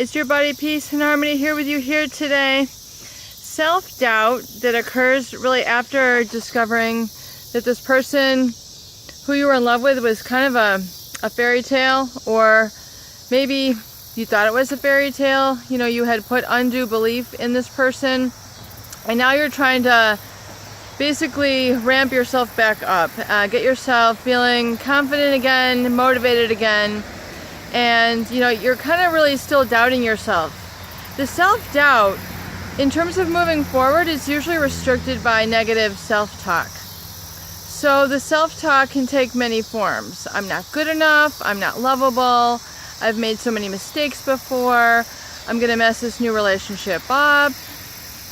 It's your body, peace, and harmony here with you here today. Self-doubt that occurs really after discovering that this person who you were in love with was kind of a fairy tale, or maybe you thought it was a fairy tale. You know, you had put undue belief in this person, and now you're trying to basically ramp yourself back up, get yourself feeling confident again, motivated again. And you know, you're kind of really still doubting yourself. The self-doubt, in terms of moving forward, is usually restricted by negative self-talk. So the self-talk can take many forms. I'm not good enough, I'm not lovable, I've made so many mistakes before, I'm gonna mess this new relationship up,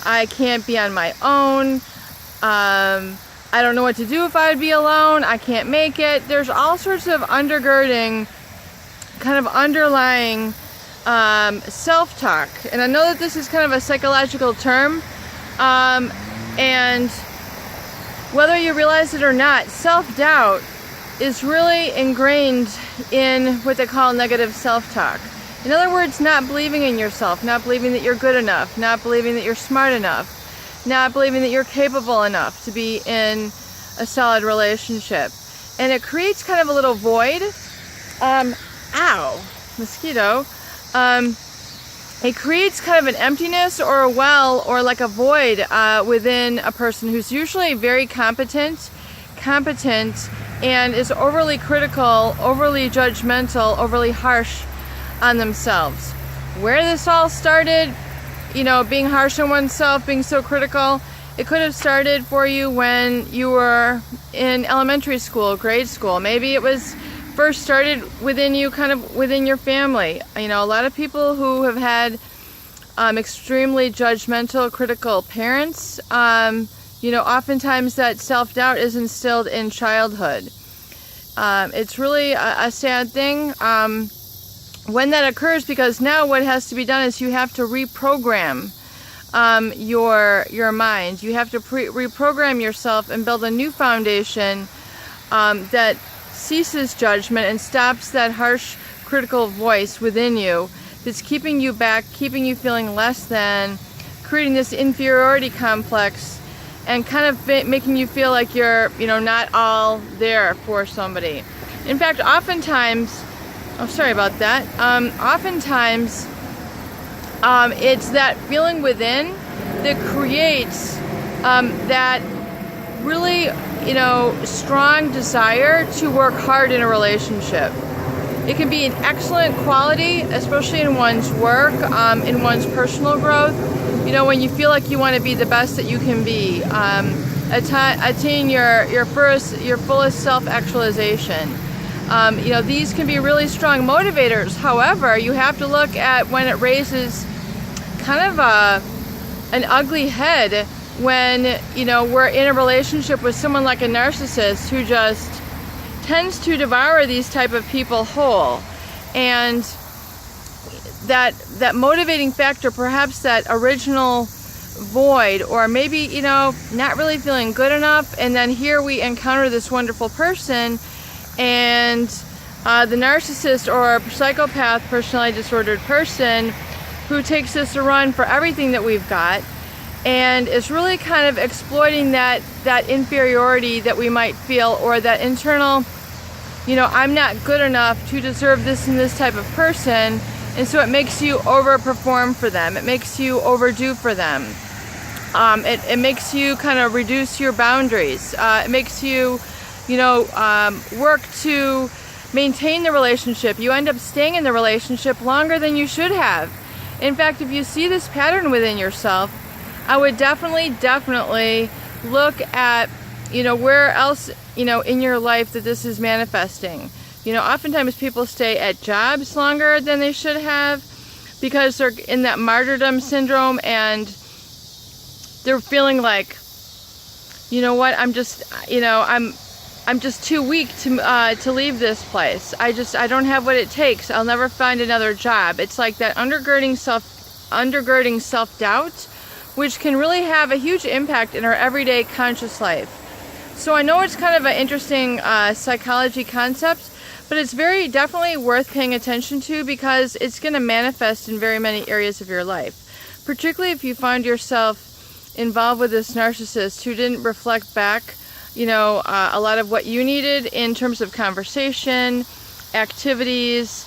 I can't be on my own, I don't know what to do if I would be alone, I can't make it. There's all sorts of undergirding, kind of underlying self-talk. And I know that this is kind of a psychological term, and whether you realize it or not, self-doubt is really ingrained in what they call negative self-talk. In other words, not believing in yourself, not believing that you're good enough, not believing that you're smart enough, not believing that you're capable enough to be in a solid relationship. And it creates kind of a little void. Ow, mosquito. It creates kind of an emptiness or a well or like a void within a person who's usually very competent, and is overly critical, overly judgmental, overly harsh on themselves. Where this all started, you know, being harsh on oneself, being so critical, it could have started for you when you were in elementary school, grade school. Maybe it was first started within you, kind of within your family. You know, a lot of people who have had extremely judgmental, critical parents, you know, oftentimes that self-doubt is instilled in childhood. It's really a sad thing when that occurs, because now what has to be done is you have to reprogram your mind. You have to reprogram yourself and build a new foundation that ceases judgment and stops that harsh, critical voice within you that's keeping you back, keeping you feeling less than, creating this inferiority complex, and kind of making you feel like you're, you know, not all there for somebody. In fact, oftentimes, oh, sorry about that. Oftentimes, it's that feeling within that creates that really, you know, strong desire to work hard in a relationship. It can be an excellent quality, especially in one's work, in one's personal growth. You know, when you feel like you want to be the best that you can be, attain your fullest self-actualization. You know, these can be really strong motivators. However, you have to look at when it raises kind of an ugly head, when, you know, we're in a relationship with someone like a narcissist who just tends to devour these type of people whole. And that motivating factor, perhaps that original void, or maybe, you know, not really feeling good enough, and then here we encounter this wonderful person, and the narcissist or psychopath, personality disordered person who takes us to run for everything that we've got, and is really kind of exploiting that inferiority that we might feel, or that internal, you know, I'm not good enough to deserve this and this type of person, and so it makes you overperform for them. It makes you overdo for them. It makes you kind of reduce your boundaries. It makes you, you know, work to maintain the relationship. You end up staying in the relationship longer than you should have. In fact, if you see this pattern within yourself, I would definitely look at, you know, where else, you know, in your life that this is manifesting. You know, oftentimes people stay at jobs longer than they should have because they're in that martyrdom syndrome, and they're feeling like, you know what, I'm just, you know, I'm just too weak to leave this place. I don't have what it takes. I'll never find another job. It's like that undergirding self-doubt, which can really have a huge impact in our everyday conscious life. So I know it's kind of an interesting psychology concept, But it's very definitely worth paying attention to, because it's going to manifest in very many areas of your life. Particularly if you find yourself involved with this narcissist who didn't reflect back, a lot of what you needed in terms of conversation, activities,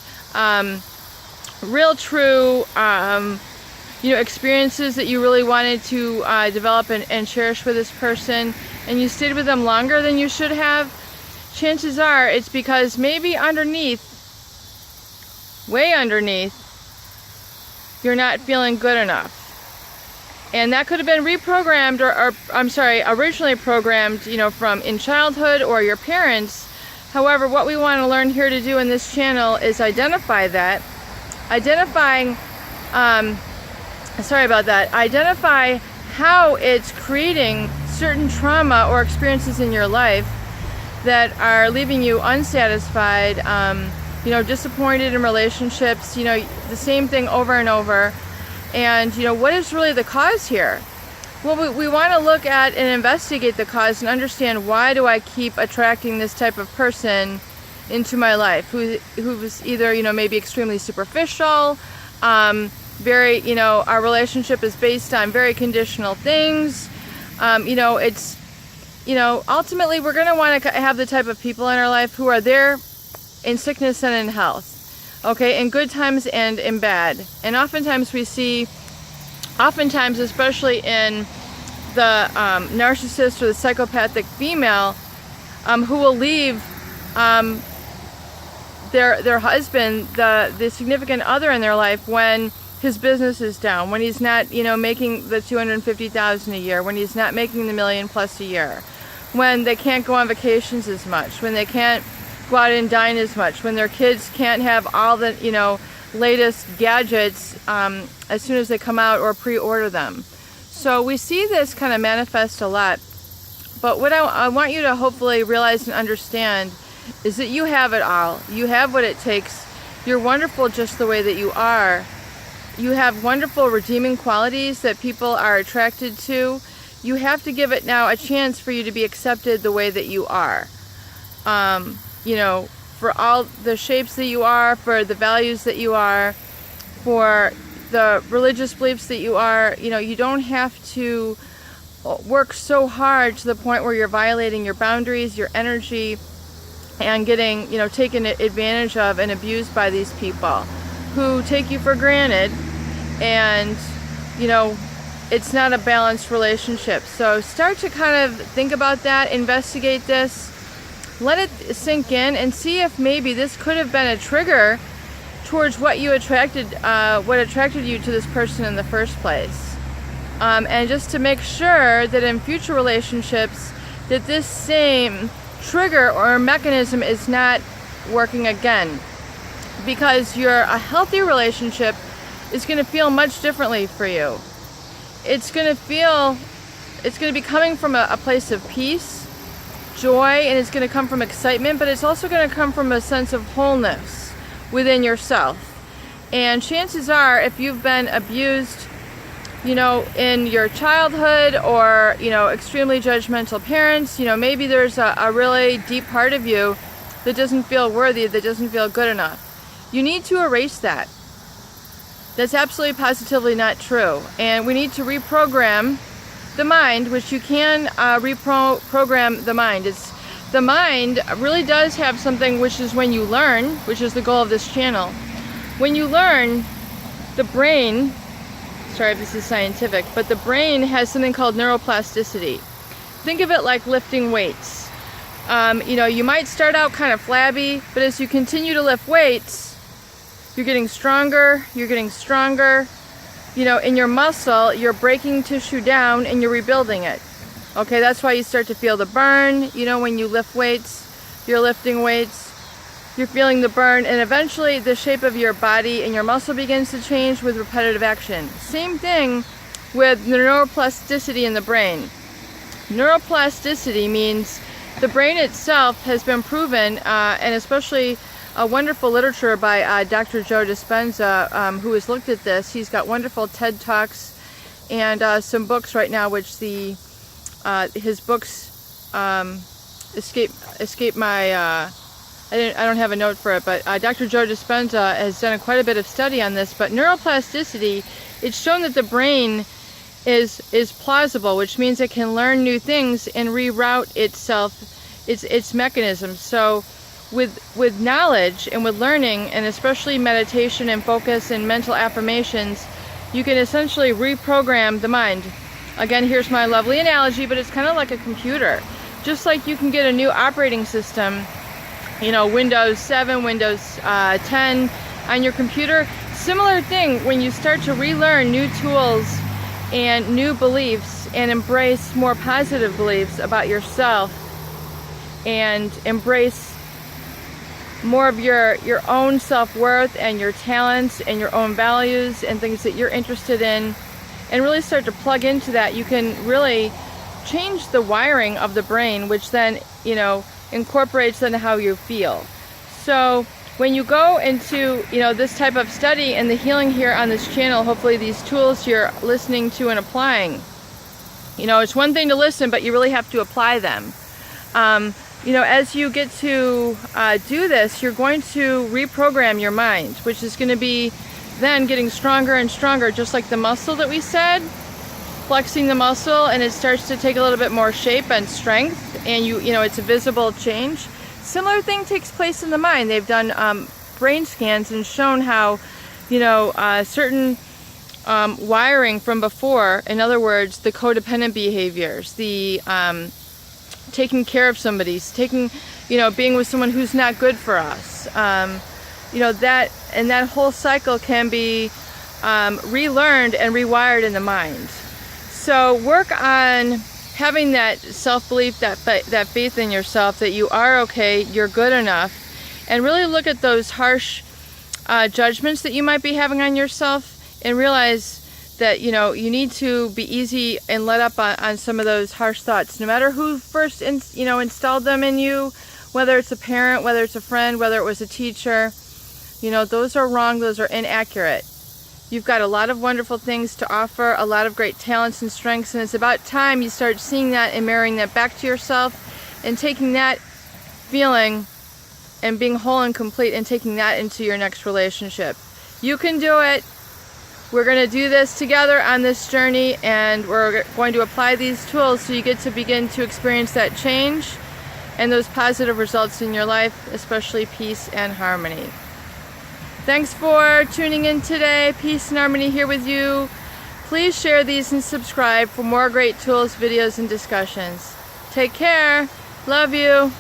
real true, experiences that you really wanted to develop and cherish with this person, and you stayed with them longer than you should have. Chances are it's because maybe underneath, way underneath, you're not feeling good enough. And that could have been reprogrammed, originally programmed, from in childhood or your parents. However, what we want to learn here to do in this channel is identify that. Identify how it's creating certain trauma or experiences in your life that are leaving you unsatisfied, disappointed in relationships, the same thing over and over. And, what is really the cause here? Well, we want to look at and investigate the cause and understand, why do I keep attracting this type of person into my life who's either, maybe extremely superficial, very, our relationship is based on very conditional things. It's, ultimately we're going to want to have the type of people in our life who are there in sickness and in health, okay, in good times and in bad. And oftentimes we see, especially in the narcissist or the psychopathic female, who will leave their husband, the significant other in their life, when his business is down, when he's not, making the $250,000 a year, when he's not making the $1 million+ a year, when they can't go on vacations as much, when they can't go out and dine as much, when their kids can't have all the, latest gadgets as soon as they come out or pre-order them. So we see this kind of manifest a lot. But what I want you to hopefully realize and understand is that you have it all. You have what it takes. You're wonderful just the way that you are. You have wonderful redeeming qualities that people are attracted to. You have to give it now a chance for you to be accepted the way that you are. For all the shapes that you are, for the values that you are, for the religious beliefs that you are. You don't have to work so hard to the point where you're violating your boundaries, your energy, and getting, taken advantage of and abused by these people who take you for granted. And, it's not a balanced relationship. So start to kind of think about that, investigate this, let it sink in, and see if maybe this could have been a trigger towards what attracted you to this person in the first place. And just to make sure that in future relationships that this same trigger or mechanism is not working again. Because a healthy relationship is going to feel much differently for you. It's going to be coming from a place of peace, joy, and it's going to come from excitement, but it's also going to come from a sense of wholeness within yourself. And chances are, if you've been abused, in your childhood, or, extremely judgmental parents, maybe there's a really deep part of you that doesn't feel worthy, that doesn't feel good enough. You need to erase that. That's absolutely positively not true. And we need to reprogram the mind, which you can reprogram the mind. The mind really does have something, which is when you learn, which is the goal of this channel. When you learn, the brain, sorry if this is scientific, but the brain has something called neuroplasticity. Think of it like lifting weights. You might start out kind of flabby, but as you continue to lift weights, you're getting stronger, in your muscle, you're breaking tissue down and you're rebuilding it. Okay, that's why you start to feel the burn, when you lift weights, you're lifting weights, you're feeling the burn, and eventually the shape of your body and your muscle begins to change with repetitive action. Same thing with neuroplasticity in the brain. Neuroplasticity means the brain itself has been proven, and especially a wonderful literature by Dr. Joe Dispenza, who has looked at this. He's got wonderful TED Talks and some books right now, which his books escape I don't have a note for it, but Dr. Joe Dispenza has done quite a bit of study on this. But neuroplasticity, it's shown that the brain is plausible, which means it can learn new things and reroute itself, its mechanisms. So with knowledge and with learning, and especially meditation and focus and mental affirmations, you can essentially reprogram the mind. Again, here's my lovely analogy, but it's kind of like a computer. Just like you can get a new operating system, you know, Windows 7, Windows 10 on your computer. Similar thing when you start to relearn new tools and new beliefs and embrace more positive beliefs about yourself and embrace more of your own self-worth and your talents and your own values and things that you're interested in, and really start to plug into that, you can really change the wiring of the brain, which then, you know, incorporates into how you feel. So when you go into, you know, this type of study and the healing here on this channel, hopefully these tools you're listening to and applying, you know, it's one thing to listen, but you really have to apply them. You know, as you get to do this, you're going to reprogram your mind, which is going to be then getting stronger and stronger, just like the muscle that we said, flexing the muscle, and it starts to take a little bit more shape and strength, and you know, it's a visible change. Similar thing takes place in the mind. They've done brain scans and shown how, you know, certain wiring from before, in other words, the codependent behaviors, the taking care of somebody, you know, being with someone who's not good for us, you know, that whole cycle can be relearned and rewired in the mind. So work on having that self-belief, that faith in yourself, that you are okay, you're good enough, and really look at those harsh judgments that you might be having on yourself, and realize that, you know, you need to be easy and let up on some of those harsh thoughts, no matter who first installed them in you, whether it's a parent, whether it's a friend, whether it was a teacher. You know, those are wrong, those are inaccurate. You've got a lot of wonderful things to offer, a lot of great talents and strengths, and it's about time you start seeing that and marrying that back to yourself and taking that feeling and being whole and complete and taking that into your next relationship. You can do it. We're going to do this together on this journey, and we're going to apply these tools so you get to begin to experience that change and those positive results in your life, especially peace and harmony. Thanks for tuning in today. Peace and harmony here with you. Please share these and subscribe for more great tools, videos, and discussions. Take care. Love you.